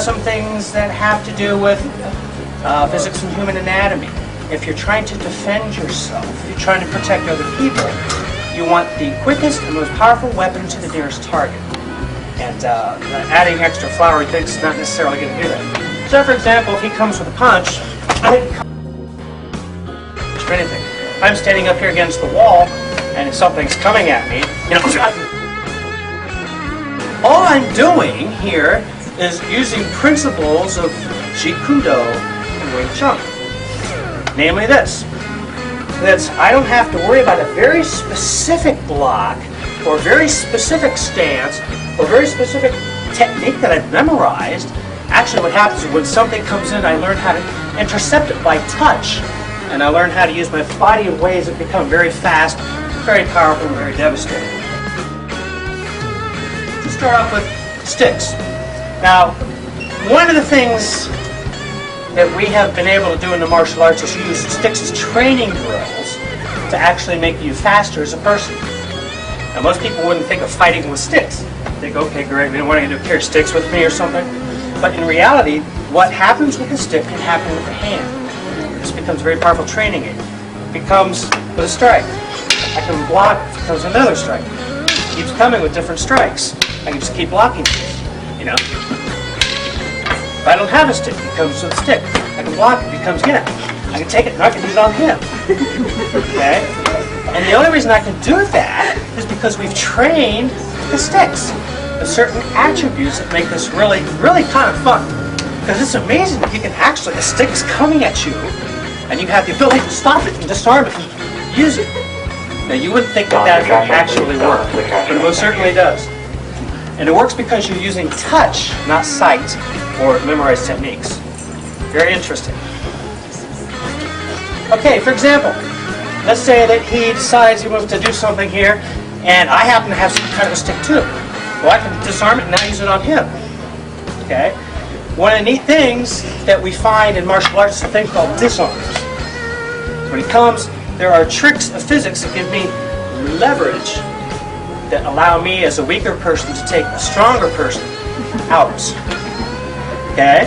some things that have to do with physics and human anatomy. If you're trying to defend yourself, if you're trying to protect other people, you want the quickest and most powerful weapon to the nearest target. And adding extra flowery things is not necessarily going to do that. So, for example, if he comes with a punch, I didn't come for anything. I'm standing up here against the wall, and if something's coming at me, you know, all I'm doing here is using principles of Jeet Kune Do and Wing Chun. Namely this, that I don't have to worry about a very specific block, or very specific stance, or very specific technique that I've memorized. Actually, what happens is when something comes in, I learn how to intercept it by touch, and I learn how to use my body in ways that become very fast, very powerful, and very devastating. Let's start off with sticks. Now, one of the things that we have been able to do in the martial arts is use sticks as training drills to actually make you faster as a person. Now, most people wouldn't think of fighting with sticks. They go, okay, great, we don't want to carry sticks with me or something. But in reality, what happens with a stick can happen with a hand. This becomes a very powerful training aid. It becomes with a strike. I can block, it becomes another strike. It keeps coming with different strikes. I can just keep blocking, you know. If I don't have a stick, it comes with a stick. I can block it, it becomes him. I can take it and I can use it on him. Okay? And the only reason I can do that is because we've trained the sticks. There's certain attributes that make this really, really kind of fun. Because it's amazing that you can actually, the stick is coming at you, and you have the ability to stop it and disarm it and use it. Now you wouldn't think that that would actually work, but it most certainly does. And it works because you're using touch, not sight, or memorized techniques. Very interesting. Okay, for example, let's say that he decides he wants to do something here, and I happen to have some kind of a stick too. Well, I can disarm it and now use it on him. Okay? One of the neat things that we find in martial arts is a thing called disarms. When he comes, there are tricks of physics that give me leverage that allow me as a weaker person to take a stronger person out. Okay?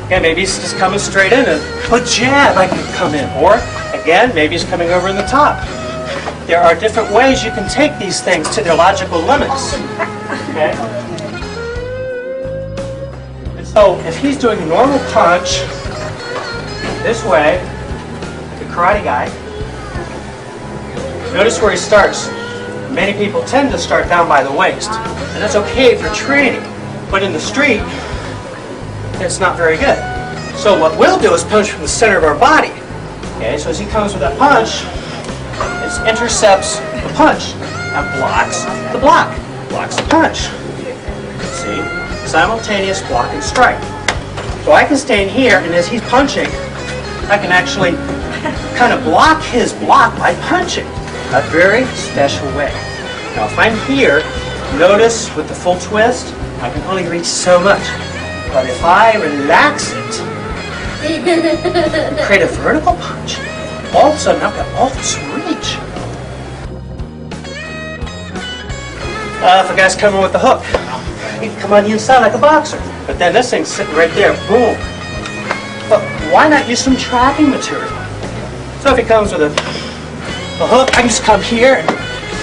Okay, maybe he's just coming straight in and a jab I can come in. Or, again, maybe he's coming over in the top. There are different ways you can take these things to their logical limits. Okay? And so, if he's doing a normal punch this way, like a karate guy, notice where he starts. Many people tend to start down by the waist, and that's okay for training. But in the street, it's not very good. So what we'll do is punch from the center of our body. Okay, so as he comes with that punch, it intercepts the punch and blocks the block. Blocks the punch. See? Simultaneous block and strike. So I can stand here, and as he's punching, I can actually kind of block his block by punching. A very special way. Now if I'm here, notice with the full twist, I can only reach so much. But if I relax it, and create a vertical punch, all of a sudden I've got all this reach. If a guy's coming with the hook, he can come on the inside like a boxer. But then this thing's sitting right there, boom. But why not use some trapping material? So if he comes with a hook, I can just come here and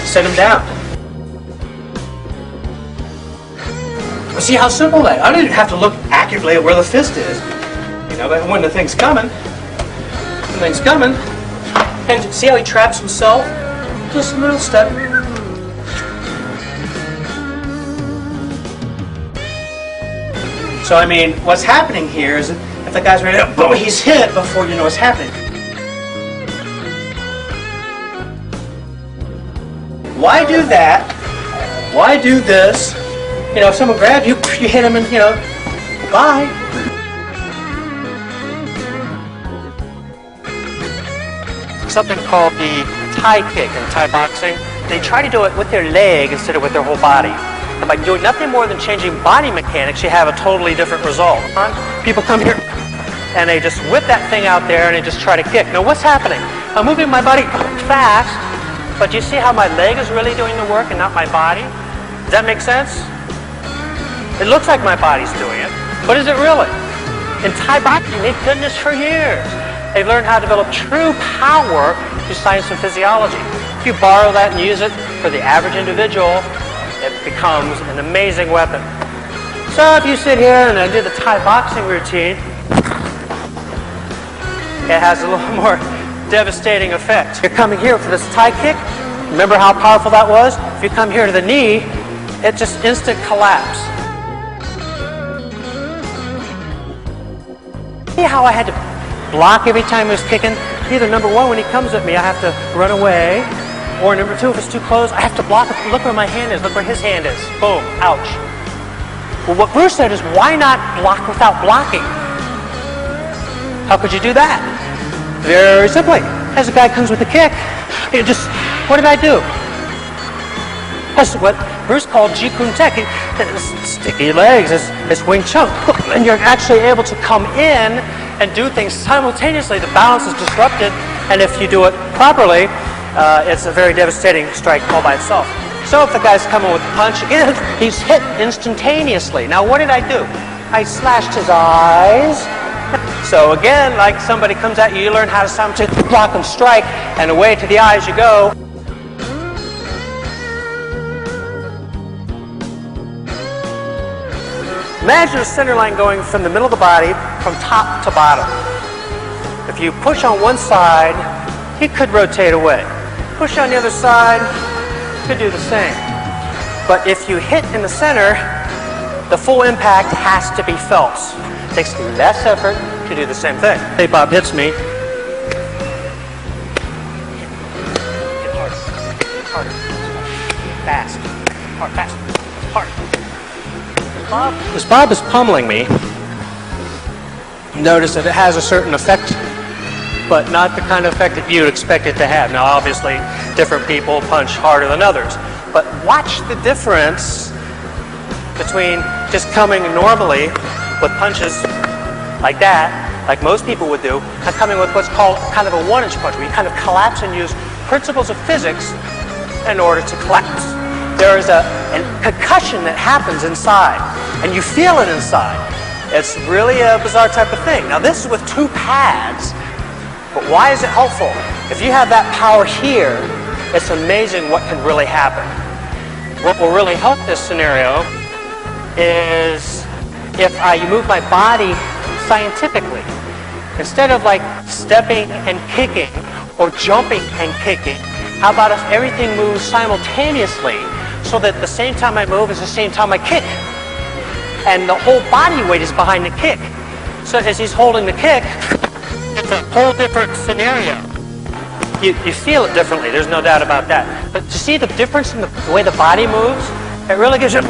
set him down. Well, see how simple that is. I don't even have to look accurately at where the fist is. You know, but when the thing's coming, and see how he traps himself? Just a little step. So I mean, what's happening here is if the guy's ready to, boom, he's hit before you know what's happening. Why do that? Why do this? You know, if someone grabs you, you hit him and, you know, bye. Something called the Thai kick in Thai boxing. They try to do it with their leg instead of with their whole body. And by doing nothing more than changing body mechanics, you have a totally different result. People come here and they just whip that thing out there and they just try to kick. Now what's happening? I'm moving my body fast, but you see how my leg is really doing the work and not my body? Does that make sense? It looks like my body's doing it, but is it really? In Thai boxing, they've done this for years. They've learned how to develop true power through science and physiology. If you borrow that and use it for the average individual, it becomes an amazing weapon. So if you sit here and I do the Thai boxing routine, it has a little more devastating effect. You're coming here for this Thai kick. Remember how powerful that was? If you come here to the knee, it just instant collapse. See how I had to block every time he was kicking? Either number one, when he comes at me, I have to run away, or number two, if it's too close, I have to block it. Look where my hand is. Look where his hand is. Boom. Ouch. Well, what Bruce said is, why not block without blocking? How could you do that? Very simply. As a guy comes with a kick, you just, what did I do? That's what Bruce called Jikun Tek. Sticky legs, it's Wing Chun. And you're actually able to come in and do things simultaneously. The balance is disrupted, and if you do it properly, it's a very devastating strike all by itself. So if the guy's coming with a punch, again, he's hit instantaneously. Now what did I do? I slashed his eyes. So again, like somebody comes at you, you learn how to simultaneously block and strike, and away to the eyes you go. Imagine a center line going from the middle of the body from top to bottom. If you push on one side, he could rotate away. Push on the other side, could do the same. But if you hit in the center, the full impact has to be felt. It takes less effort to do the same thing. Hey, Bob hits me. Hit harder, harder, fast, hard, fast, hard. As Bob is pummeling me, notice that it has a certain effect, but not the kind of effect that you'd expect it to have. Now, obviously, different people punch harder than others, but watch the difference between just coming normally with punches like that, like most people would do, and coming with what's called kind of a one-inch punch, where you kind of collapse and use principles of physics in order to collapse. There is a concussion that happens inside, and you feel it inside. It's really a bizarre type of thing. Now this is with two pads, but why is it helpful? If you have that power here, it's amazing what can really happen. What will really help this scenario is if I move my body scientifically. Instead of like stepping and kicking or jumping and kicking, how about if everything moves simultaneously so that the same time I move is the same time I kick? And the whole body weight is behind the kick. So as he's holding the kick, it's a whole different scenario. You feel it differently, there's no doubt about that. But to see the difference in the way the body moves, it really gives you